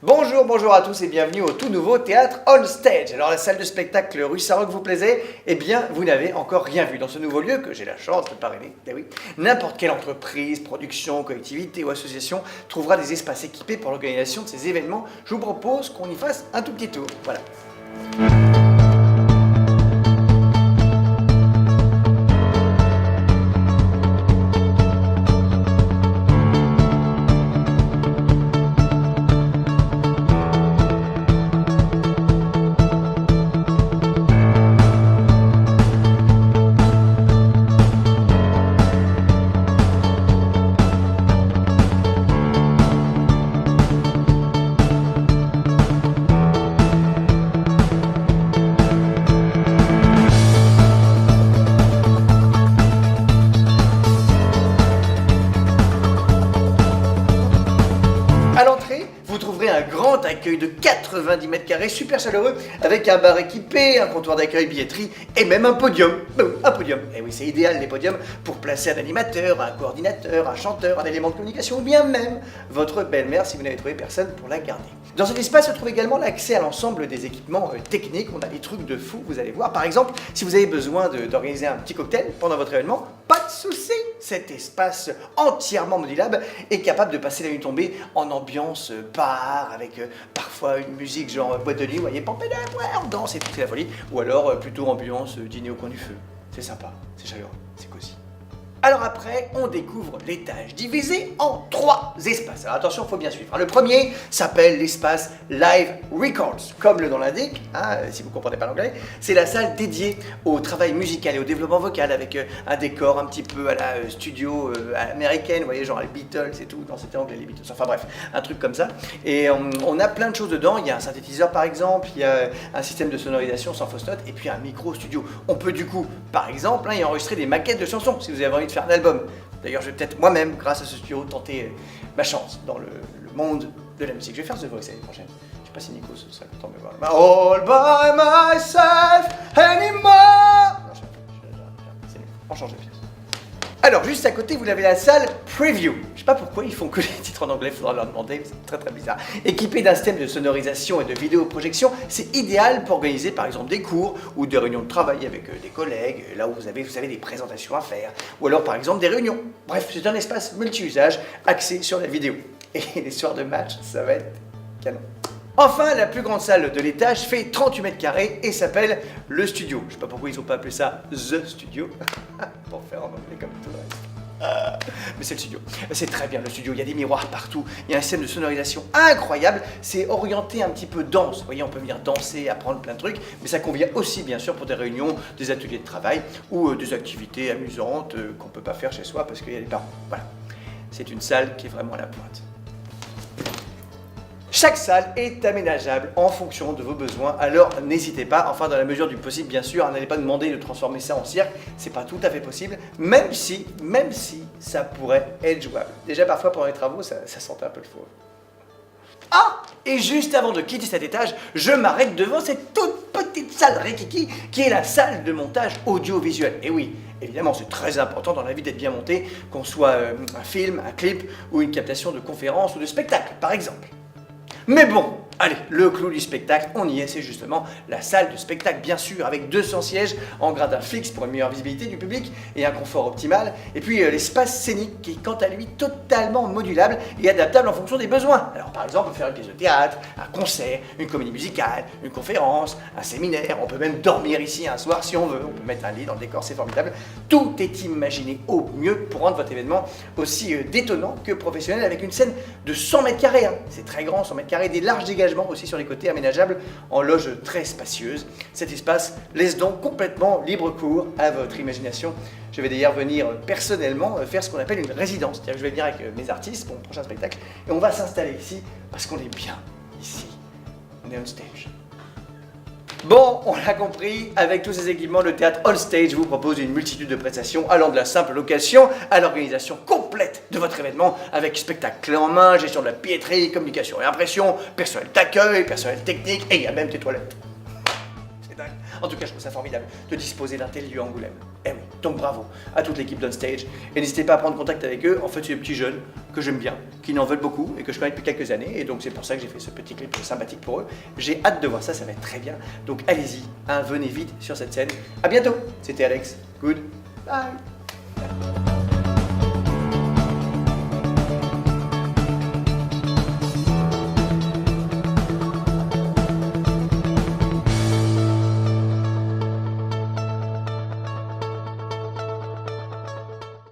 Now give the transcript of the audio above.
Bonjour, bonjour à tous et bienvenue au tout nouveau Théâtre On Stage. Alors la salle de spectacle rue Saint-Roch vous plaisait? Eh bien, vous n'avez encore rien vu dans ce nouveau lieu que j'ai la chance de parrainer. Eh oui, n'importe quelle entreprise, production, collectivité ou association trouvera des espaces équipés pour l'organisation de ces événements. Je vous propose qu'on y fasse un tout petit tour. Voilà. À l'entrée, vous trouverez un grand accueil de 90 mètres carrés, super chaleureux, avec un bar équipé, un comptoir d'accueil, billetterie et même un podium. Un podium. Et oui, c'est idéal les podiums pour placer un animateur, un coordinateur, un chanteur, un élément de communication ou bien même votre belle-mère si vous n'avez trouvé personne pour la garder. Dans cet espace se trouve également l'accès à l'ensemble des équipements techniques. On a des trucs de fou, vous allez voir. Par exemple, si vous avez besoin d'organiser un petit cocktail pendant votre événement, pas de souci. Cet espace entièrement modulable est capable de passer la nuit tombée en ambiance bar avec parfois une musique genre boîte de nuit, vous voyez, pampédé, ouais, on danse et tout, c'est la folie. Ou alors plutôt ambiance dîner au coin du feu. C'est sympa, c'est chaleureux, c'est cosy. Alors après, on découvre l'étage divisé en 3 espaces. Alors attention, il faut bien suivre. Le premier s'appelle l'espace Live Records. Comme le nom l'indique, si vous ne comprenez pas l'anglais, c'est la salle dédiée au travail musical et au développement vocal avec un décor un petit peu à la studio américaine, vous voyez, genre les Beatles et tout. Non, c'était anglais les Beatles. Enfin bref, un truc comme ça. Et on a plein de choses dedans. Il y a un synthétiseur par exemple, il y a un système de sonorisation sans fausse note et puis un micro studio. On peut du coup, par exemple, y enregistrer des maquettes de chansons si vous avez envie de faire un album. D'ailleurs, je vais peut-être moi-même, grâce à ce studio, tenter ma chance dans le monde de la musique. Je vais faire The Voice l'année prochaine. Je sais pas si Nico serait content de me voir. All by myself anymore. Non, c'est nul. On change de pièce. Alors, juste à côté, vous avez la salle Preview. Je sais pas pourquoi ils font que les titres en anglais, faudra leur demander, c'est très très bizarre. Équipé d'un système de sonorisation et de vidéoprojection, c'est idéal pour organiser par exemple des cours ou des réunions de travail avec des collègues, là où vous avez des présentations à faire, ou alors par exemple des réunions. Bref, c'est un espace multi-usage axé sur la vidéo. Et les soirs de match, ça va être canon. Enfin, la plus grande salle de l'étage fait 38 mètres carrés et s'appelle le studio. Je sais pas pourquoi ils n'ont pas appelé ça The Studio, pour faire en anglais comme tout le reste. Mais c'est le studio. C'est très bien le studio, il y a des miroirs partout, il y a un système de sonorisation incroyable, c'est orienté un petit peu danse. Vous voyez, on peut venir danser, apprendre plein de trucs, mais ça convient aussi bien sûr pour des réunions, des ateliers de travail ou des activités amusantes qu'on ne peut pas faire chez soi parce qu'il y a des parents. Voilà, c'est une salle qui est vraiment à la pointe. Chaque salle est aménageable en fonction de vos besoins, alors n'hésitez pas, enfin dans la mesure du possible bien sûr, n'allez pas demander de transformer ça en cirque, c'est pas tout à fait possible, même si ça pourrait être jouable. Déjà parfois pendant les travaux, ça sentait un peu le faux. Ah! Et juste avant de quitter cet étage, je m'arrête devant cette toute petite salle rikiki qui est la salle de montage audiovisuel. Et oui, évidemment, c'est très important dans la vie d'être bien monté, qu'on soit un film, un clip ou une captation de conférence ou de spectacle, par exemple. Mais bon, allez, le clou du spectacle, on y est, c'est justement la salle de spectacle, bien sûr, avec 200 sièges en gradin fixe pour une meilleure visibilité du public et un confort optimal. Et puis l'espace scénique qui est quant à lui totalement modulable et adaptable en fonction des besoins. Alors par exemple, on peut faire une pièce de théâtre, un concert, une comédie musicale, une conférence, un séminaire, on peut même dormir ici un soir si on veut, on peut mettre un lit dans le décor, c'est formidable. Tout est imaginé au mieux pour rendre votre événement aussi détonnant que professionnel avec une scène de 100 mètres carrés. C'est très grand, 100 mètres carrés, des larges dégagements aussi sur les côtés aménageables en loge très spacieuse. Cet espace laisse donc complètement libre cours à votre imagination. Je vais d'ailleurs venir personnellement faire ce qu'on appelle une résidence. C'est-à-dire que je vais venir avec mes artistes pour mon prochain spectacle et on va s'installer ici parce qu'on est bien ici. On est on stage. Bon, on l'a compris, avec tous ces équipements, le théâtre On Stage vous propose une multitude de prestations allant de la simple location à l'organisation complète de votre événement avec spectacle clé en main, gestion de la billetterie, communication et impression, personnel d'accueil, personnel technique et il y a même des toilettes. C'est dingue. En tout cas, je trouve ça formidable de disposer d'un tel lieu à Angoulême. Eh oui, donc bravo à toute l'équipe d'Onstage. Et n'hésitez pas à prendre contact avec eux. En fait, c'est des petits jeunes que j'aime bien, qui n'en veulent beaucoup et que je connais depuis quelques années. Et donc, c'est pour ça que j'ai fait ce petit clip sympathique pour eux. J'ai hâte de voir ça, ça va être très bien. Donc, allez-y, hein, venez vite sur cette scène. À bientôt. C'était Alex. Good. Bye.